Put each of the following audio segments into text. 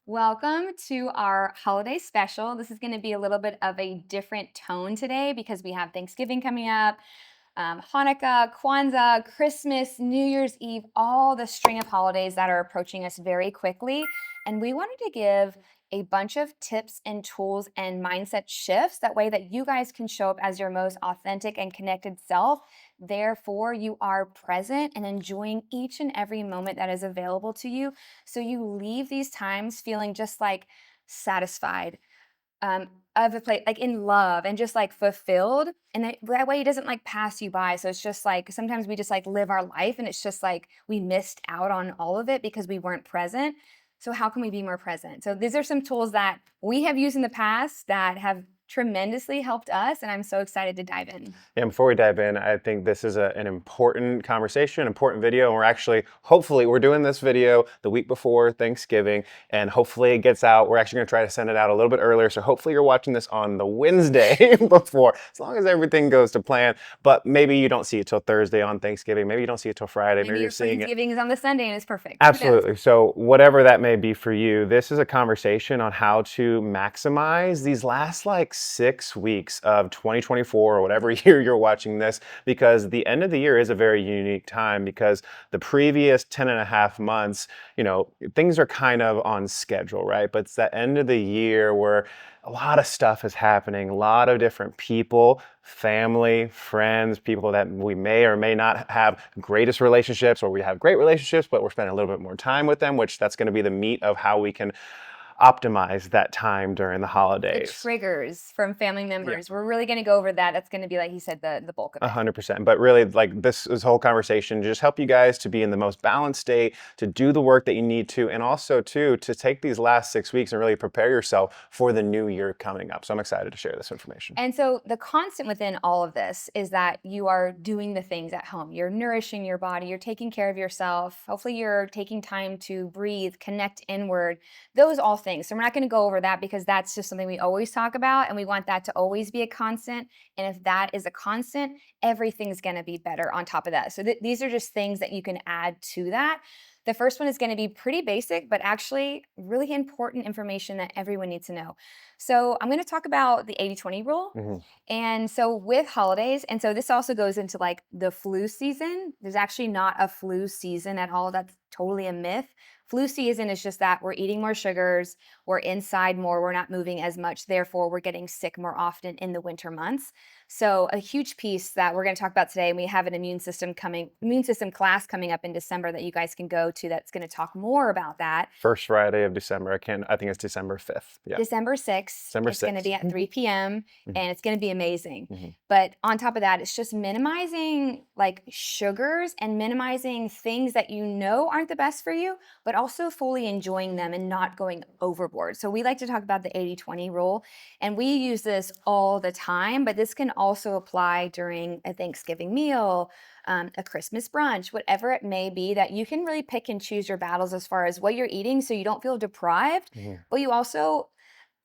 Welcome to our holiday special. This is going to be a little bit of a different tone today because we have Thanksgiving coming up, Hanukkah, Kwanzaa, Christmas, New Year's Eve, all the string of holidays that are approaching us very quickly. And we wanted to give a bunch of tips and tools and mindset shifts that way that you guys can show up as your most authentic and connected self. Therefore, you are present and enjoying each and every moment that is available to you. So you leave these times feeling just like satisfied, um, of a place, like in love and just like fulfilled. And that way it doesn't like pass you by. So it's just like sometimes we just like live our life and it's just like we missed out on all of it because we weren't present. So how can we be more present? So these are some tools that we have used in the past that have tremendously helped us. And I'm so excited to dive in. And before we dive in, I think this is an important conversation, important video. And hopefully, we're doing this video the week before Thanksgiving, and hopefully it gets out. We're actually going to try to send it out a little bit earlier. So hopefully you're watching this on the Wednesday before, as long as everything goes to plan. But maybe you don't see it till Thursday on Thanksgiving. Maybe you don't see it till Friday. Maybe You're your seeing it. Thanksgiving is on the Sunday and it's perfect. Who knows? Absolutely. So whatever that may be for you, this is a conversation on how to maximize these last like 6 weeks of 2024 or whatever year you're watching this, because the end of the year is a very unique time because the previous 10 and a half months, things are kind of on schedule, right? But it's the end of the year where a lot of stuff is happening, a lot of different people, family, friends, people that we may or may not have greatest relationships, or we have great relationships, but we're spending a little bit more time with them, which that's going to be the meat of how we can optimize that time during the The holidays. triggers from family members. We're really going to go over that. That's going to be, like you said, the bulk of it. 100%. But really, like this whole conversation, just help you guys to be in the most balanced state, to do the work that you need to, and also to take these last 6 weeks and really prepare yourself for the new year coming up. So I'm excited to share this information. And so the constant within all of this is that you are doing the things at home. You're nourishing your body. You're taking care of yourself. Hopefully you're taking time to breathe, connect inward, those all things. So we're not going to go over that because that's just something we always talk about. And we want that to always be a constant. And if that is a constant, everything's going to be better on top of that. So these are just things that you can add to that. The first one is going to be pretty basic, but actually really important information that everyone needs to know. So I'm going to talk about the 80-20 rule. Mm-hmm. And so with holidays, and so this also goes into like the flu season. There's actually not a flu season at all. That's totally a myth. Flu season is just that we're eating more sugars, we're inside more, we're not moving as much. Therefore, we're getting sick more often in the winter months. So a huge piece that we're going to talk about today, and we have an immune system class coming up in December that you guys can go to that's going to talk more about that. First Friday of December. I think it's December 5th. Yeah. December 6th. December It's going to be at 3 p.m. Mhm. and it's going to be amazing. Mm-hmm. But on top of that, it's just minimizing like sugars and minimizing things that you know aren't the best for you, but also fully enjoying them and not going overboard. So we like to talk about the 80-20 rule, and we use this all the time, but this can also apply during a Thanksgiving meal, a Christmas brunch, whatever it may be, that you can really pick and choose your battles as far as what you're eating so you don't feel deprived, Mm-hmm. but you also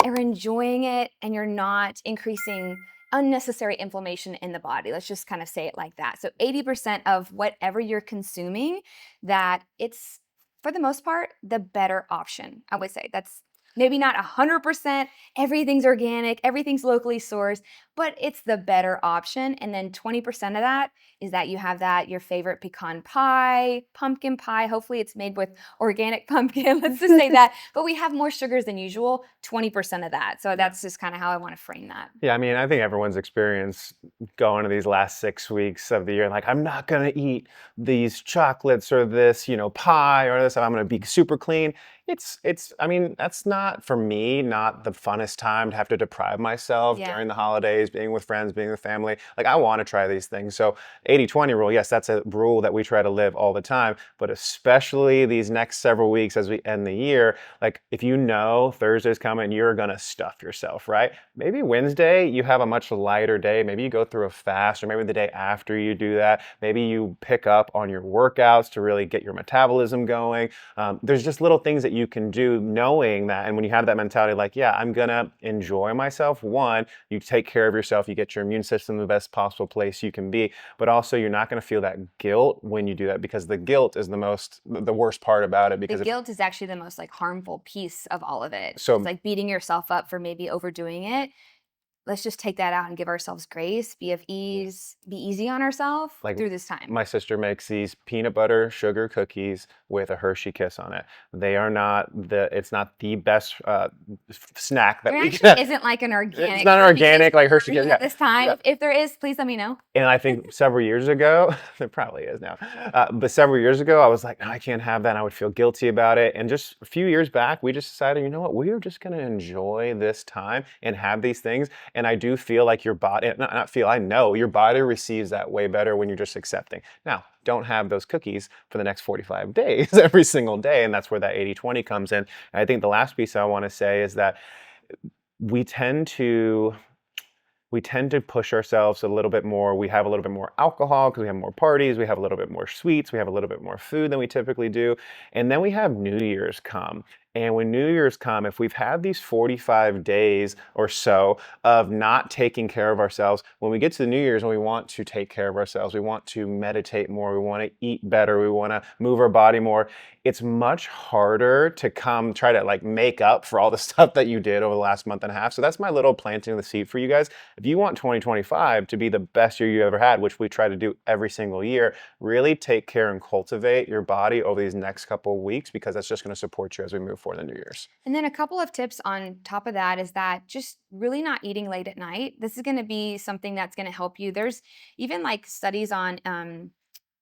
are enjoying it and you're not increasing unnecessary inflammation in the body. Let's just kind of say it like that. So 80% of whatever you're consuming, that it's for the most part the better option. I would say that's maybe not 100%, everything's organic, everything's locally sourced, but it's the better option. And then 20% of that is that you have your favorite pecan pie, pumpkin pie. Hopefully it's made with organic pumpkin. Let's just say that. But we have more sugars than usual, 20% of that. So that's just kind of how I want to frame that. Yeah, I mean, I think everyone's experienced going to these last 6 weeks of the year, like, I'm not going to eat these chocolates or this, pie or this. I'm going to be super clean. I mean, that's not, for me, not the funnest time to have to deprive myself during the holidays, being with friends, being with family. Like, I want to try these things. So 80-20 rule, yes, that's a rule that we try to live all the time, but especially these next several weeks as we end the year, like if Thursday's coming, you're going to stuff yourself, right? Maybe Wednesday, you have a much lighter day. Maybe you go through a fast, or maybe the day after you do that, maybe you pick up on your workouts to really get your metabolism going. There's just little things that you can do knowing that. And when you have that mentality, like, yeah, I'm going to enjoy myself. One, you take care of yourself, you get your immune system in the best possible place you can be, but also you're not going to feel that guilt when you do that, because the guilt is the worst part about it. The Because guilt is actually the most like harmful piece of all of it. It's so like beating yourself up for maybe overdoing it. Let's just take that out and give ourselves grace, be of ease, be easy on ourselves like through this time. my sister makes these peanut butter sugar cookies with a Hershey Kiss on it. They are not it's not the best snack that There we actually can. isn't like an It's organic not Hershey Kiss organic like Hershey Kiss. version Yeah. at this time. Yeah. If there is, please let me know. And I think several years ago, there probably is now, but several years ago, I was like, no, I can't have that. And I would feel guilty about it. And just a few years back, we just decided, you know what, we are just going to enjoy this time and have these things. And I do feel like your body, not feel, I know your body receives that way better when you're just accepting. Now, don't have those cookies for the next 45 days every single day. And that's where that 80-20 comes in. And I think the last piece I want to say is that we tend to push ourselves a little bit more. We have a little bit more alcohol because we have more parties. We have a little bit more sweets. We have a little bit more food than we typically do. And then we have New Year's come. And when New Year's come, if we've had these 45 days or so of not taking care of ourselves, when we get to the New Year's and we want to take care of ourselves, we want to meditate more, we want to eat better, we want to move our body more, it's much harder to try to like make up for all the stuff that you did over the last month and a half. So that's my little planting of the seed for you guys. If you want 2025 to be the best year you ever had, which we try to do every single year, really take care and cultivate your body over these next couple of weeks, because that's just going to support you as we move forward in the New Year's. And then a couple of tips on top of that is that just really not eating late at night. This is going to be something that's going to help you. There's even like studies on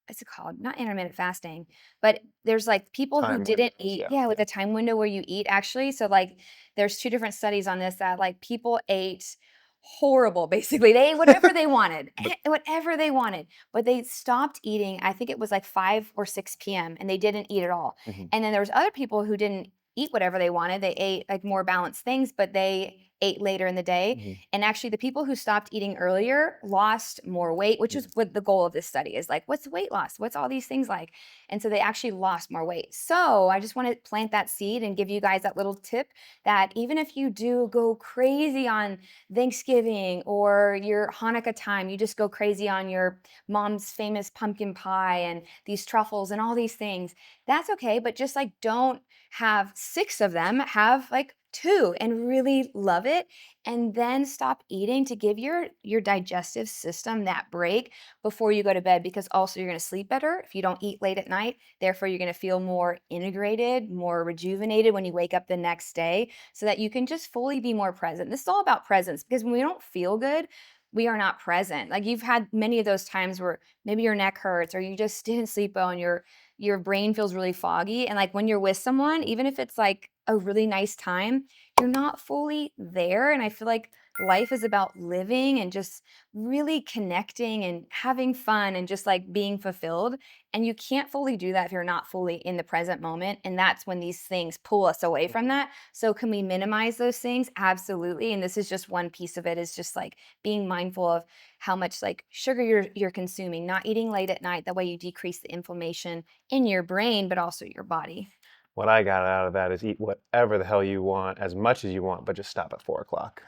what's it called? Not intermittent fasting, but there's like people who Time didn't windows, eat, yeah. yeah, with a time window where you eat actually. So like there's two different studies on this that like people ate horrible basically. They ate whatever they wanted, But whatever they wanted, but they stopped eating. I think it was like 5 or 6 p.m. and they didn't eat at all. mhm, And then there was other people who didn't eat whatever they wanted. They ate like more balanced things, but they ate later in the day. mhm, And actually the people who stopped eating earlier lost more weight, which is mhm. what the goal of this study is. Like, what's weight loss? What's all these things like? And so they actually lost more weight. So I just want to plant that seed and give you guys that little tip that even if you do go crazy on Thanksgiving or your Hanukkah time, you just go crazy on your mom's famous pumpkin pie and these truffles and all these things, that's okay. But just like don't have 6 of them, have like 2 and really love it, and then stop eating to give your digestive system that break before you go to bed, because also you're going to sleep better if you don't eat late at night. Therefore you're going to feel more integrated, more rejuvenated when you wake up the next day, so that you can just fully be more present. This is all about presence, because when we don't feel good, we are not present. Like you've had many of those times where maybe your neck hurts or you just didn't sleep well and your brain feels really foggy. And like when you're with someone, even if it's like a really nice time, you're not fully there. And I feel like life is about living and just really connecting and having fun and just like being fulfilled. And you can't fully do that if you're not fully in the present moment. And that's when these things pull us away from that. So can we minimize those things? Absolutely. And this is just one piece of it, is just like being mindful of how much like sugar you're consuming, not eating late at night. That way you decrease the inflammation in your brain, but also your body. What I got out of that is eat whatever the hell you want, as much as you want, but just stop at 4 o'clock.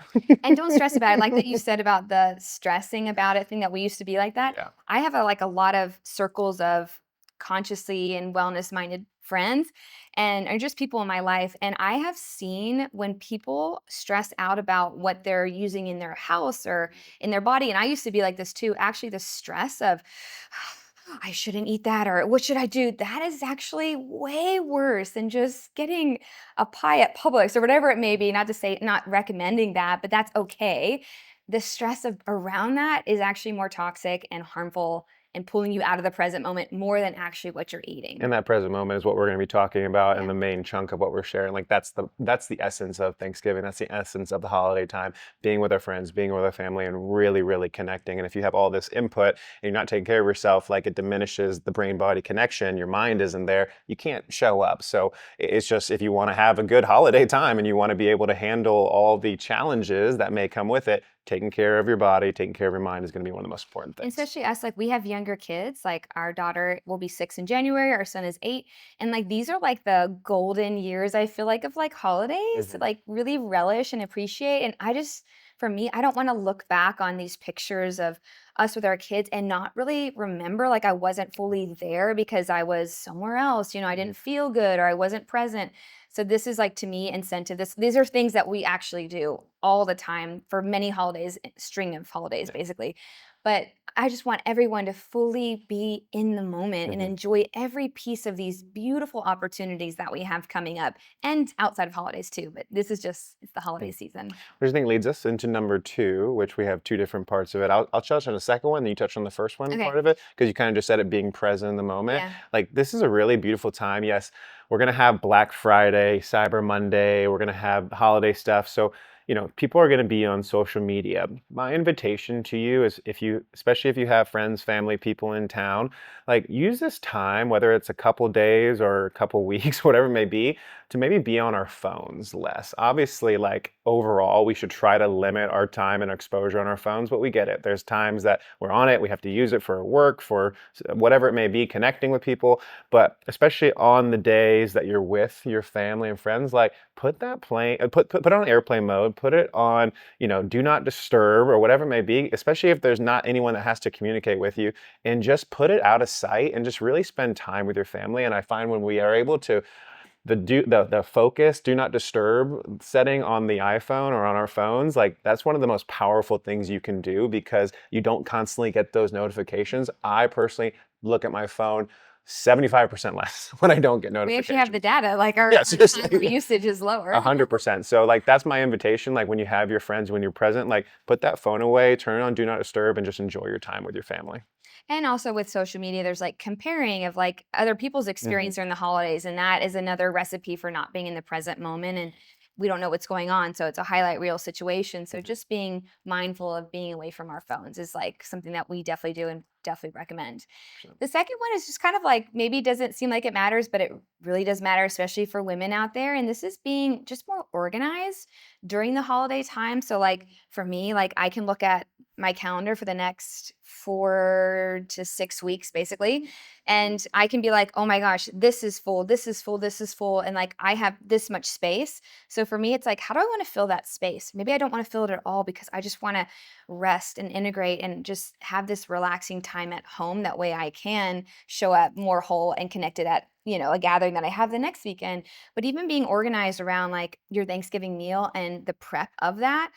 And don't stress about it. I like that you said about the stressing about it thing, that we used to be like that. Yeah. I have like a lot of circles of consciously and wellness minded friends and are just people in my life. And I have seen when people stress out about what they're using in their house or in their body. And I used to be like this too. Actually, the stress of I shouldn't eat that, or what should I do? That is actually way worse than just getting a pie at Publix or whatever it may be. Not to say, not recommending that, but that's okay. The stress of around that is actually more toxic and harmful and pulling you out of the present moment more than actually what you're eating. And that present moment is what we're going to be talking about, and Yeah. the main chunk of what we're sharing. Like that's the essence of Thanksgiving. That's the essence of the holiday time, being with our friends, being with our family, and really, really connecting. And if you have all this input and you're not taking care of yourself, like it diminishes the brain-body connection. Your mind isn't there. You can't show up. So it's just, if you want to have a good holiday time and you want to be able to handle all the challenges that may come with it, taking care of your body, taking care of your mind is going to be one of the most important And things. especially us, like we have younger kids. Like our daughter will be 6 in January, our son is 8. And like these are like the golden years, I feel like, of like holidays to Mhm. like really relish and appreciate. And for me, I don't want to look back on these pictures of us with our kids and not really remember like I wasn't fully there because I was somewhere else. I Mhm. didn't feel good or I wasn't present. So this is like to me incentive. These are things that we actually do all the time for many holidays, string of holidays Yeah. basically. But I just want everyone to fully be in the moment and Mhm. enjoy every piece of these beautiful opportunities that we have coming up and outside of holidays too. But this is just, it's the holiday season. Which I think leads us into number two, which we have two different parts of it. I'll touch on the second one, then you touch on the first one Okay. part of it, because you kind of just said it being present in the moment. Yeah. Like, this is a really beautiful time. Yes, we're going to have Black Friday, Cyber Monday, we're going to have holiday stuff. So, people are going to be on social media. My invitation to you is, especially if you have friends, family, people in town, like, use this time, whether it's a couple days or a couple weeks, whatever it may be, to maybe be on our phones less. Obviously, like, overall, we should try to limit our time and exposure on our phones, but we get it. There's times that we're on it, we have to use it for work, for whatever it may be, connecting with people. But especially on the days that you're with your family and friends, like, put that plane, put it on airplane mode, put it on, do not disturb or whatever it may be, especially if there's not anyone that has to communicate with you, and just put it out of sight and just really spend time with your family. And I find when we are able to the focus do not disturb setting on the iPhone or on our phones, like, that's one of the most powerful things you can do because you don't constantly get those notifications. I personally look at my phone 75% less when I don't get We actually have the notifications. data, like our, Yeah, our timer seriously. usage is lower. 100%. So, like, that's my invitation. Like, when you have your friends, when you're present, like, put that phone away, turn it on do not disturb, and just enjoy your time with your family. And also with social media, there's like comparing of like other people's Hmm. experience during the holidays. And that is another recipe for not being in the present moment. And we don't know what's going on. So it's a highlight reel situation. So Hmm. just being mindful of being away from our phones is like something that we definitely do and definitely recommend. The second one is just kind of like maybe it doesn't seem like it matters, but it really does matter, especially for women out there. And this is being just more organized during the holiday time. So, like for me, like I can look at my calendar for the next 4 to 6 weeks, basically. And I can be like, oh my gosh, this is full, this is full, this is full. And like I have this much space. So for me, it's like, how do I want to fill that space? Maybe I don't want to fill it at all because I just want to rest and integrate and just have this relaxing time at home. That way I can show up more whole and connected at, a gathering that I have the next weekend. But even being organized around like your Thanksgiving meal and the prep of that.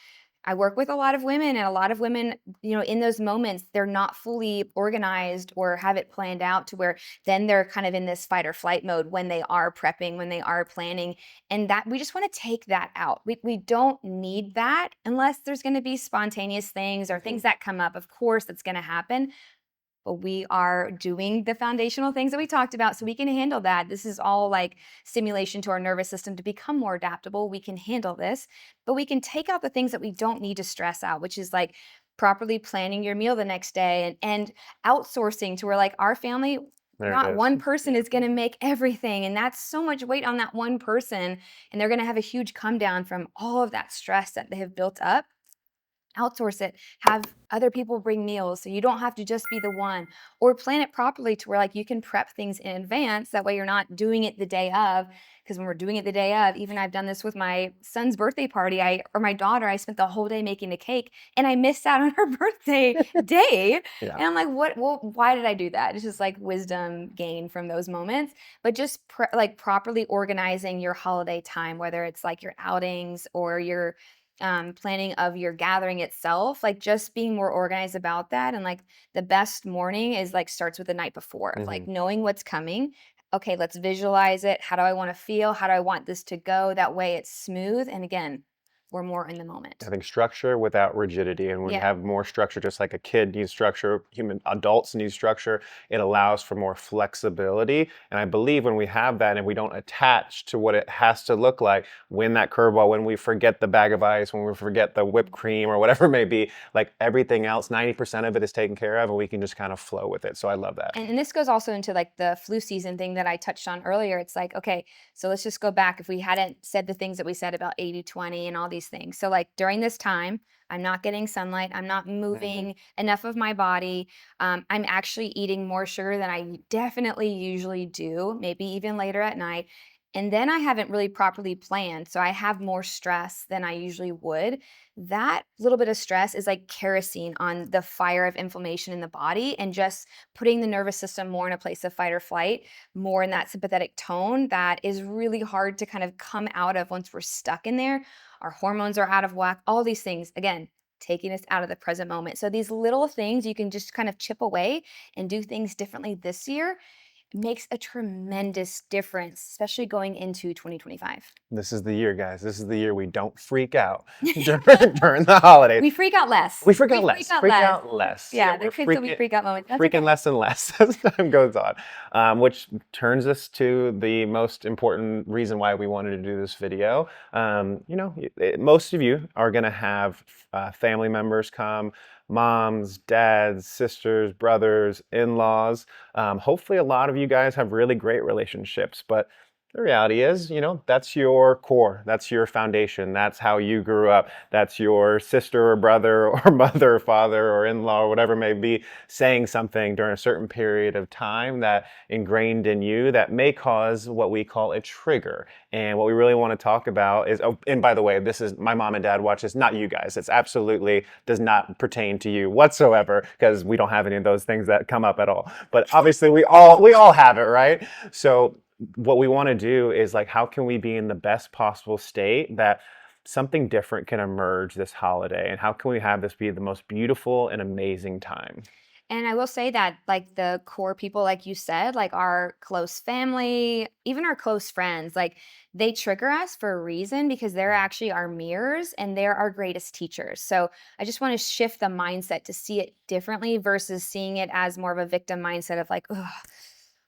I work with a lot of women, and a lot of women, in those moments, they're not fully organized or have it planned out to where then they're kind of in this fight or flight mode when they are prepping, when they are planning. And that we just want to take that out. We don't need that unless there's going to be spontaneous things or things that come up. Of course, that's going to happen. But we are doing the foundational things that we talked about so we can handle that. This is all like stimulation to our nervous system to become more adaptable. We can handle this, but we can take out the things that we don't need to stress out, which is like properly planning your meal the next day and outsourcing to where like our family, There it not is. one person is going to make everything. And that's so much weight on that one person. And they're going to have a huge come down from all of that stress that they have built up. Outsource it, have other people bring meals so you don't have to just be the one, or plan it properly to where like you can prep things in advance. That way you're not doing it the day of. Because when we're doing it the day of, even I've done this with my son's birthday party, or my daughter, I spent the whole day making the cake and I missed out on her birthday day. Yeah. And I'm like, what? Well, why did I do that? It's just like wisdom gained from those moments. But just like properly organizing your holiday time, whether it's like your outings or your planning of your gathering itself, like just being more organized about that. And like the best morning is like starts with the night before of like Hmm. knowing what's coming. Okay, let's visualize it. How do I want to feel? How do I want this to go? That way it's smooth. And again, we're more in the moment. Having structure without rigidity. And when you Yeah. have more structure, just like a kid needs structure, human adults need structure, it allows for more flexibility. And I believe when we have that and we don't attach to what it has to look like, when that curveball, when we forget the bag of ice, when we forget the whipped cream or whatever it may be, like everything else, 90% of it is taken care of and we can just kind of flow with it. So I love that. And this goes also into like the flu season thing that I touched on earlier. It's like, okay, so let's just go back. If we hadn't said the things that we said about 80/20 and all these things. So like during this time, I'm not getting sunlight. I'm not moving enough of my body. I'm actually eating more sugar than I definitely usually do, maybe even later at night. And then I haven't really properly planned. So I have more stress than I usually would. That little bit of stress is like kerosene on the fire of inflammation in the body and just putting the nervous system more in a place of fight or flight, more in that sympathetic tone that is really hard to kind of come out of once we're stuck in there. Our hormones are out of whack, all these things, again, taking us out of the present moment. So these little things you can just kind of chip away and do things differently this year makes a tremendous difference, especially going into 2025. This is the year, guys. This is the year we don't freak out during the holidays. We freak out less. We freak out We freak less. out Freak less. out less. Yeah, We're there could still be freak out moments. That's freaking okay. less and less as time goes on, which turns us to the most important reason why we wanted to do this video. Most of you are going to have family members come, moms, dads, sisters, brothers, in-laws. Hopefully a lot of you guys have really great relationships, but the reality is, that's your core. That's your foundation. That's how you grew up. That's your sister or brother or mother or father or in-law or whatever it may be saying something during a certain period of time that ingrained in you that may cause what we call a trigger. And what we really want to talk about is, oh, and by the way, this is my mom and dad watch this, not you guys. It's absolutely does not pertain to you whatsoever because we don't have any of those things that come up at all. But obviously we all have it, right? So what we want to do is like, how can we be in the best possible state that something different can emerge this holiday? And how can we have this be the most beautiful and amazing time? And I will say that, like, the core people, like you said, like our close family, even our close friends, like they trigger us for a reason because they're actually our mirrors and they're our greatest teachers. So I just want to shift the mindset to see it differently versus seeing it as more of a victim mindset of like, oh,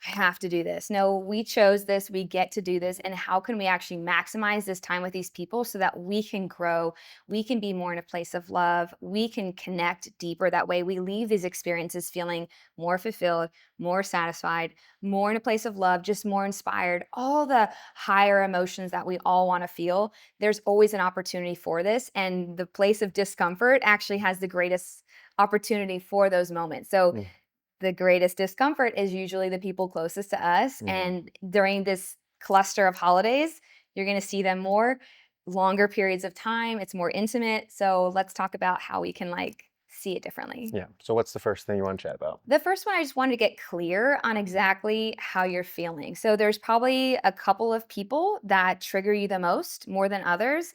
I have to do this. No, we chose this. We get to do this. And how can we actually maximize this time with these people so that we can grow? We can be more in a place of love. We can connect deeper. That way, we leave these experiences feeling more fulfilled, more satisfied, more in a place of love, just more inspired. All the higher emotions that we all want to feel. There's always an opportunity for this. And the place of discomfort actually has the greatest opportunity for those moments. So, the greatest discomfort is usually the people closest to us. And during this cluster of holidays, you're going to see them more, longer periods of time. It's more intimate. So let's talk about how we can like see it differently. Yeah. So what's the first thing you want to chat about? The first one, I just wanted to get clear on exactly how you're feeling. So there's probably a couple of people that trigger you the most, more than others.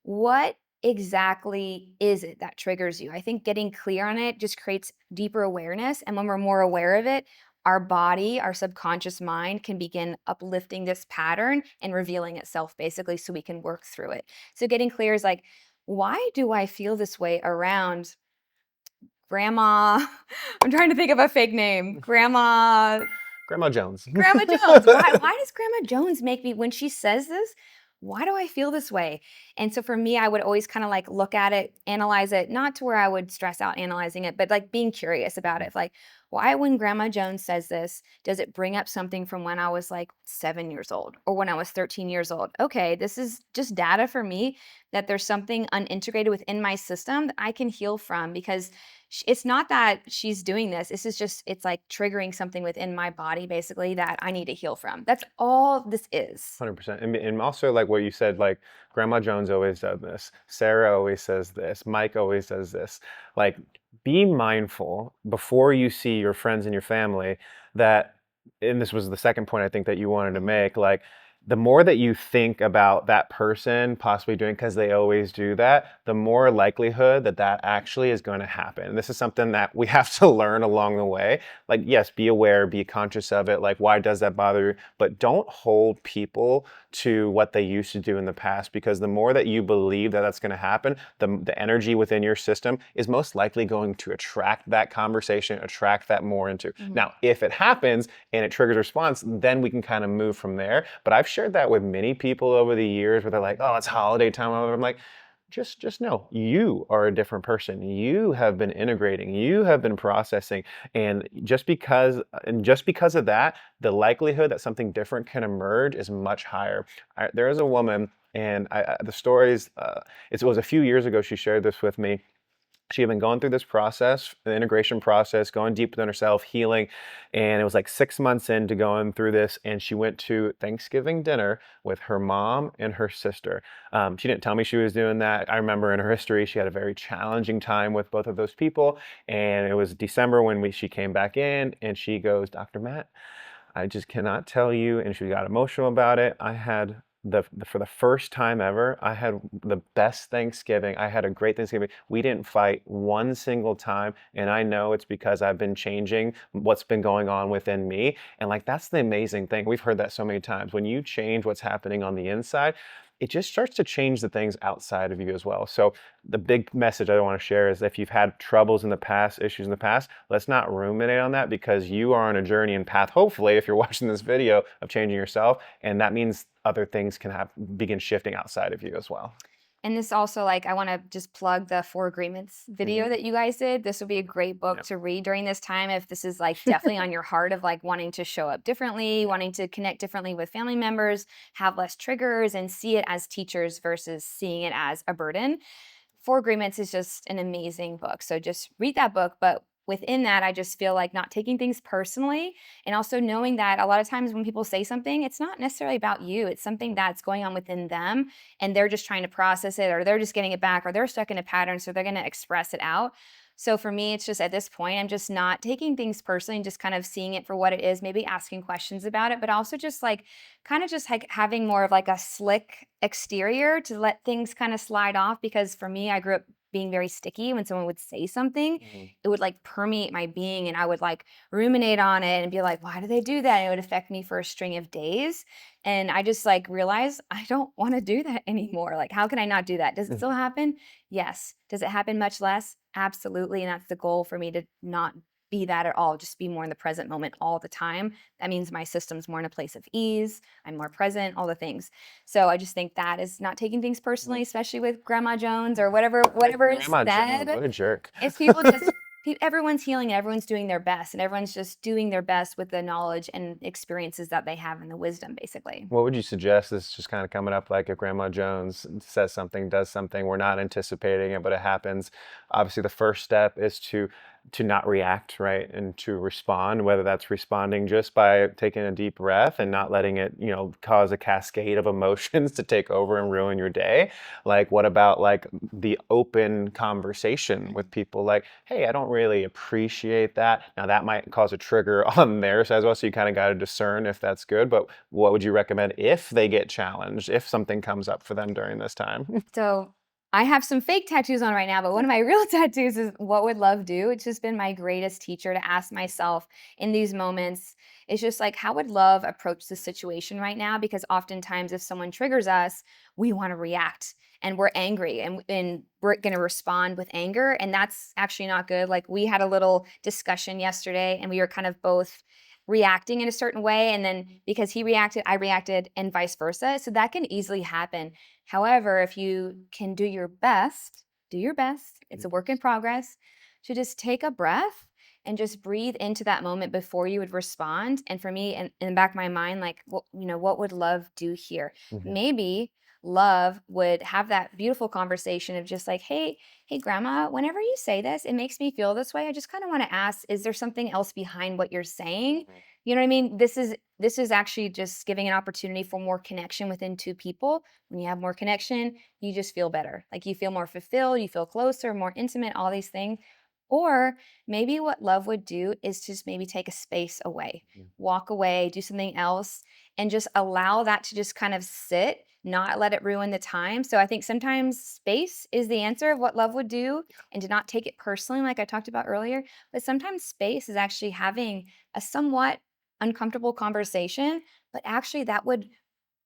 What exactly is it that triggers you? I think getting clear on it just creates deeper awareness. And when we're more aware of it, our body, our subconscious mind can begin uplifting this pattern and revealing itself basically so we can work through it. So getting clear is like, why do I feel this way around Grandma? I'm trying to think of a fake name. Grandma Jones. Grandma Jones. Why does Grandma Jones make me, when she says this, why do I feel this way? And so for me, I would always kind of like look at it, analyze it, not to where I would stress out analyzing it, but like being curious about it. Like, why, when Grandma Jones says this, does it bring up something from when I was like 7 years old or when I was 13 years old? Okay, this is just data for me that there's something unintegrated within my system that I can heal from because it's not that she's doing this. This is just, it's like triggering something within my body basically that I need to heal from. That's all this is. 100%. And also like what you said, like Grandma Jones always does this. Sarah always says this. Mike always does this. Like be mindful before you see your friends and your family that, and this was the second point I think that you wanted to make, like the more that you think about that person possibly doing, because they always do that, the more likelihood that that actually is going to happen. And this is something that we have to learn along the way. Like, yes, be aware, be conscious of it. Like, why does that bother you? But don't hold people to what they used to do in the past, because the more that you believe that that's going to happen, the energy within your system is most likely going to attract that conversation, attract that more into. Now, if it happens and it triggers a response, then we can kind of move from there. But I've shared that with many people over the years where they're like, oh, it's holiday time. I'm like, just know you are a different person. You have been integrating, you have been processing, and just because of that, the likelihood that something different can emerge is much higher. There is a woman, and the stories. It was a few years ago. She shared this with me. She had been going through this process, the integration process, going deep within herself, healing. And it was like 6 months into going through this. And she went to Thanksgiving dinner with her mom and her sister. She didn't tell me she was doing that. I remember in her history, she had a very challenging time with both of those people. And it was December when she came back in, and she goes, Dr. Matt, I just cannot tell you. And she got emotional about it. I had for the first time ever, I had the best Thanksgiving. I had a great Thanksgiving. We didn't fight one single time. And I know it's because I've been changing what's been going on within me. And like, that's the amazing thing. We've heard that so many times. When you change what's happening on the inside, it just starts to change the things outside of you as well. So the big message I want to share is, if you've had troubles in the past, issues in the past, let's not ruminate on that, because you are on a journey and path, hopefully, if you're watching this video, of changing yourself. And that means other things can begin shifting outside of you as well. And this also, like, I want to just plug the Four Agreements video that you guys did. This would be a great book to read during this time if this is like definitely on your heart of like wanting to show up differently, wanting to connect differently with family members, have less triggers, and see it as teachers versus seeing it as a burden. Four Agreements is just an amazing book. So just read that book. But within that, I just feel like not taking things personally, and also knowing that a lot of times when people say something, it's not necessarily about you. It's something that's going on within them, and they're just trying to process it, or they're just getting it back, or they're stuck in a pattern, so they're going to express it out. So for me, it's just at this point, I'm just not taking things personally and just kind of seeing it for what it is, maybe asking questions about it, but also just like kind of just like having more of like a slick exterior to let things kind of slide off. Because for me, I grew up being very sticky. When someone would say something, it would like permeate my being, and I would like ruminate on it and be like, why do they do that? And it would affect me for a string of days. And I just like realized I don't want to do that anymore. Like, how can I not do that? Does it still happen? Yes. Does it happen much less? Absolutely. And that's the goal for me, to not be that at all, just be more in the present moment all the time. That means my system's more in a place of ease. I'm more present, all the things. So I just think that is not taking things personally, especially with Grandma Jones or whatever is Grandma Jones, said. what a jerk. It's people just everyone's healing, and everyone's doing their best, and everyone's just doing their best with the knowledge and experiences that they have, and the wisdom, basically. What would you suggest? This is just kind of coming up, like if Grandma Jones says something, does something, we're not anticipating it, but it happens. Obviously, the first step is to not react, right? And to respond, whether that's responding just by taking a deep breath and not letting it, cause a cascade of emotions to take over and ruin your day. Like, what about like the open conversation with people like, hey, I don't really appreciate that. Now that might cause a trigger on their side as well. So you kind of got to discern if that's good. But what would you recommend if they get challenged, if something comes up for them during this time? So I have some fake tattoos on right now, but one of my real tattoos is, what would love do? It's just been my greatest teacher to ask myself in these moments. It's just like, how would love approach the situation right now? Because oftentimes if someone triggers us, we want to react, and we're angry, and we're going to respond with anger. And that's actually not good. Like, we had a little discussion yesterday, and we were kind of both reacting in a certain way. And then because he reacted, I reacted, and vice versa. So that can easily happen. However, if you can do your best, it's a work in progress, to just take a breath and just breathe into that moment before you would respond. And for me, in the back of my mind, like, what would love do here? Maybe love would have that beautiful conversation of just like, hey, grandma, whenever you say this, it makes me feel this way. I just kind of want to ask, is there something else behind what you're saying? You know what I mean? This is actually just giving an opportunity for more connection within two people. When you have more connection, you just feel better. Like, you feel more fulfilled, you feel closer, more intimate, all these things. Or maybe what love would do is just maybe take a space away, walk away, do something else, and just allow that to just kind of sit, not let it ruin the time. So I think sometimes space is the answer of what love would do, and to not take it personally, like I talked about earlier. But sometimes space is actually having a somewhat uncomfortable conversation, but actually that would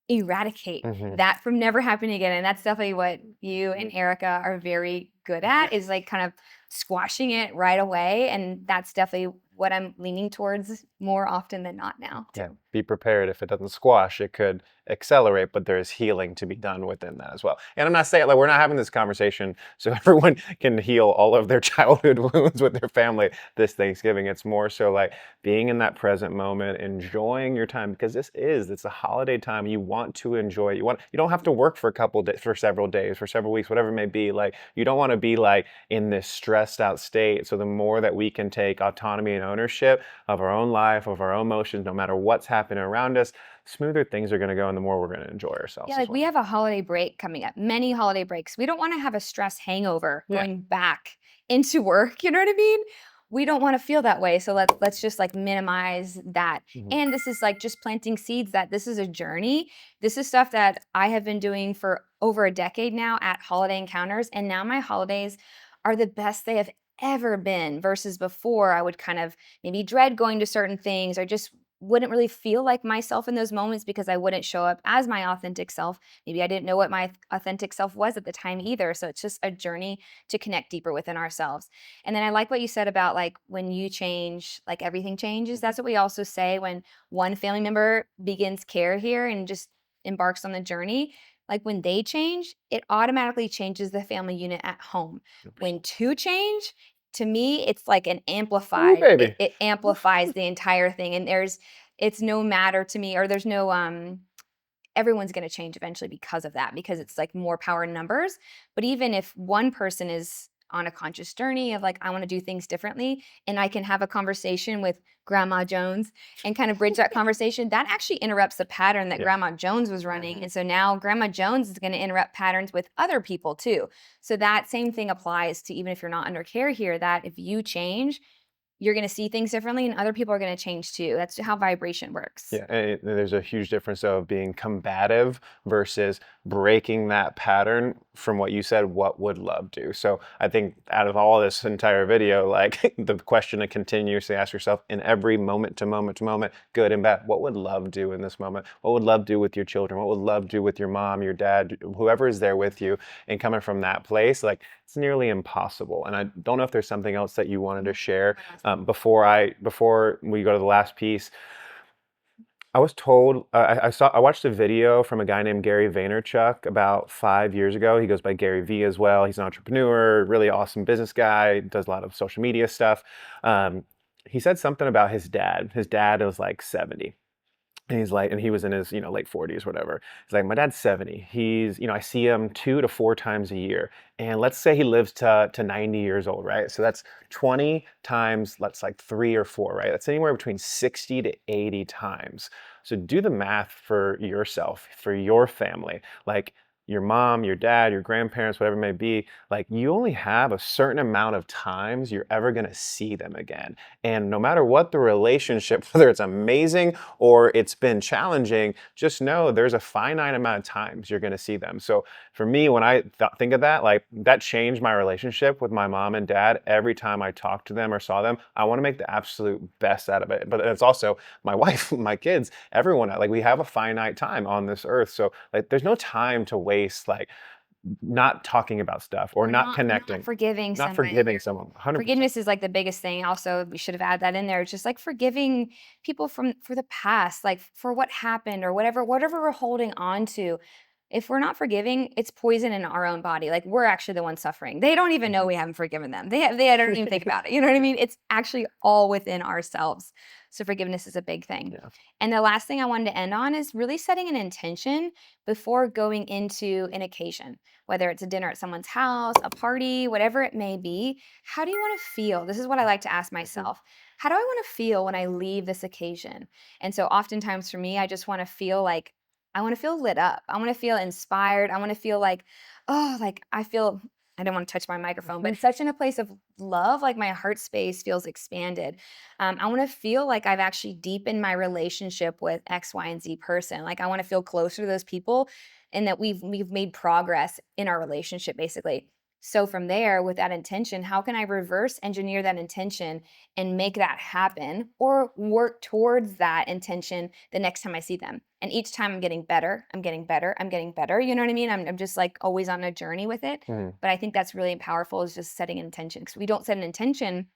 eradicate that from never happening again. And that's definitely what you and Erica are very good at, is like kind of squashing it right away. And that's definitely what I'm leaning towards more often than not now too. Yeah. be prepared. If it doesn't squash, it could accelerate, but there's healing to be done within that as well. And I'm not saying, like, we're not having this conversation so everyone can heal all of their childhood wounds with their family this Thanksgiving. It's more so like being in that present moment, enjoying your time, because it's a holiday time. You want to enjoy it. You don't have to work for a couple days, for several days, for several weeks, whatever it may be. Like, you don't want to be like in this stressed out state. So the more that we can take autonomy and ownership of our own life, of our own emotions, no matter what's happening around us, smoother things are going to go, and the more we're going to enjoy Yeah, ourselves as like we well. have a holiday break coming up, many holiday breaks. We don't want to have a stress hangover Yeah. going back into work. You know what I mean? We don't want to feel that way. So let's just like minimize that. Mhm. And this is like just planting seeds that this is a journey. This is stuff that I have been doing for over a decade now at holiday encounters. And now my holidays are the best they have ever been versus before I would kind of maybe dread going to certain things or just wouldn't really feel like myself in those moments because I wouldn't show up as my authentic self. Maybe I didn't know what my authentic self was at the time either. So it's just a journey to connect deeper within ourselves. And then I like what you said about like when you change, like everything changes. That's what we also say when one family member begins care here and just embarks on the journey. Like when they change, it automatically changes the family unit at home. When 100%. two change, to me, it's like an Ooh, amplified, baby. it amplifies the entire thing. And it's no matter to me, or there's no everyone's going to change eventually because of that, because it's like more power in numbers. But even if one person is on a conscious journey of like, I want to do things differently, and I can have a conversation with Grandma Jones and kind of bridge that conversation, that actually interrupts the pattern that Yeah. Grandma Jones was running. And so now Grandma Jones is going to interrupt patterns with other people too. So that same thing applies to even if you're not under care here, that if you change, you're going to see things differently and other people are going to change too. That's how vibration works. Yeah, and there's a huge difference of being combative versus breaking that pattern from what you said, what would love do? So I think out of all this entire video, like the question to continuously ask yourself in every moment to moment to moment, good and bad, what would love do in this moment? What would love do with your children? What would love do with your mom, your dad, whoever is there with you? And coming from that place, like it's nearly impossible. And I don't know if there's something else that you wanted to share before we go to the last piece. I was told I watched a video from a guy named Gary Vaynerchuk about 5 years ago. He goes by Gary V as well. He's an entrepreneur, really awesome business guy, does a lot of social media stuff. He said something about his dad. His dad was like 70. And he's like, and he was in his, late 40s, whatever. He's like, my dad's 70. I see him 2 to 4 times a year. And let's say he lives to 90 years old, right? So that's 20 times, that's like 3 or 4, right? That's anywhere between 60 to 80 times. So do the math for yourself, for your family. Like, your mom, your dad, your grandparents, whatever it may be, like you only have a certain amount of times you're ever going to see them again. And no matter what the relationship, whether it's amazing or it's been challenging, just know there's a finite amount of times you're going to see them. So for me, when I think of that, like that changed my relationship with my mom and dad. Every time I talked to them or saw them, I want to make the absolute best out of it. But it's also my wife, my kids, everyone. Like we have a finite time on this earth. So like there's no time to waste like not talking about stuff or Or not not connecting, forgiving not somebody. forgiving someone. 100%. Forgiveness is like the biggest thing. Also, we should have added that in there. It's just like forgiving people for the past, like for what happened or whatever we're holding on to. If we're not forgiving, it's poison in our own body. Like we're actually the ones suffering. They don't even know we haven't forgiven them. They don't even think about it. You know what I mean? It's actually all within ourselves. So forgiveness is a big thing. Yeah. And the last thing I wanted to end on is really setting an intention before going into an occasion, whether it's a dinner at someone's house, a party, whatever it may be. How do you want to feel? This is what I like to ask Mhm. myself. How do I want to feel when I leave this occasion? And so oftentimes for me, I just want to feel like I want to feel lit up. I want to feel inspired. I want to feel like, oh, like I don't want to touch my microphone, but such in a place of love, like my heart space feels expanded. I want to feel like I've actually deepened my relationship with X, Y, and Z person. Like I want to feel closer to those people and that we've made progress in our relationship basically. So from there, with that intention, how can I reverse engineer that intention and make that happen or work towards that intention the next time I see them? And each time I'm getting better, I'm getting better, I'm getting better. You know what I mean? I'm just like always on a journey with it. Mhm. But I think that's really powerful is just setting an intention because we don't set an intention,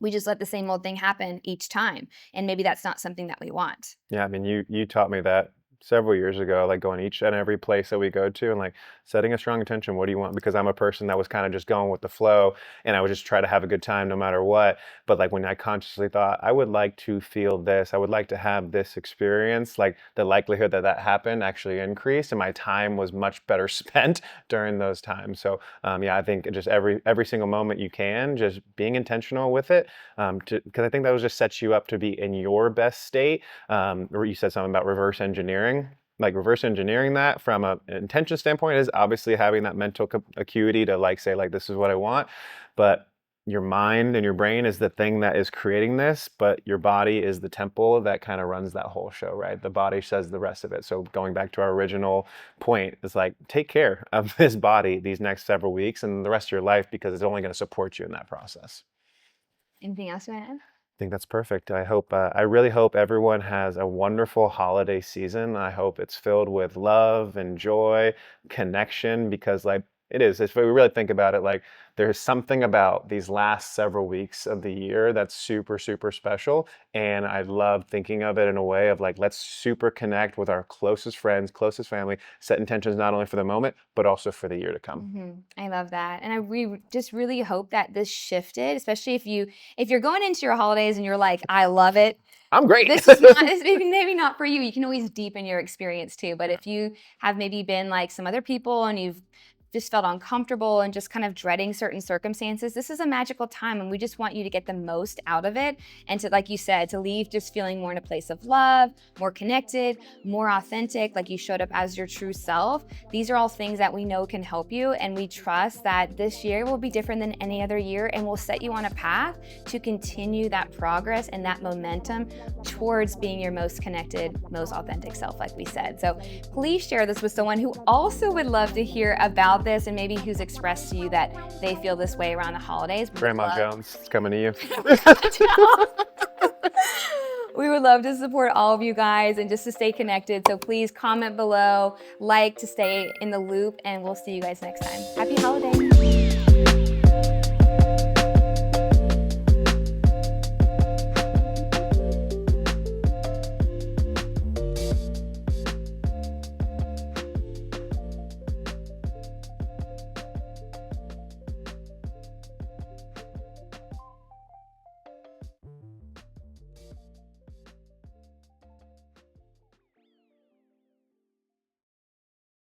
we just let the same old thing happen each time. And maybe that's not something that we want. Yeah, I mean, you taught me that several years ago, like going each and every place that we go to and like setting a strong intention. What do you want? Because I'm a person that was kind of just going with the flow and I would just try to have a good time no matter what. But like when I consciously thought, I would like to feel this, I would like to have this experience, like the likelihood that that happened actually increased and my time was much better spent during those times. So yeah, I think just every single moment you can, just being intentional with it, because I think that will just sets you up to be in your best state. Or you said something about reverse engineering. Like reverse engineering that from an intention standpoint is obviously having that mental acuity to like say like this is what I want, but your mind and your brain is the thing that is creating this, but your body is the temple that kind of runs that whole show, right? The body says the rest of it. So going back to our original point, it's like take care of this body these next several weeks and the rest of your life because it's only going to support you in that process. Anything else you want to add? I think that's perfect. I really hope everyone has a wonderful holiday season. I hope it's filled with love and joy, connection, because like it is, if we really think about it, like there's something about these last several weeks of the year that's super, super special. And I love thinking of it in a way of like, let's super connect with our closest friends, closest family, set intentions not only for the moment, but also for the year to come. I love that. And we just really hope that this shifted, especially if you're going into your holidays and you're like, I love it. I'm great. This is not, this maybe not for you. You can always deepen your experience too. But if you have maybe been like some other people and you've just felt uncomfortable and just kind of dreading certain circumstances, this is a magical time and we just want you to get the most out of it and to, like you said, to leave just feeling more in a place of love, more connected, more authentic, like you showed up as your true self. These are all things that we know can help you, and we trust that this year will be different than any other year and will set you on a path to continue that progress and that momentum towards being your most connected, most authentic self, like we said. So please share this with someone who also would love to hear about this and maybe who's expressed to you that they feel this way around the holidays. Grandma Jones, it's coming to you. We would love to support all of you guys and just to stay connected. So please comment below, like to stay in the loop, and we'll see you guys next time. Happy holidays.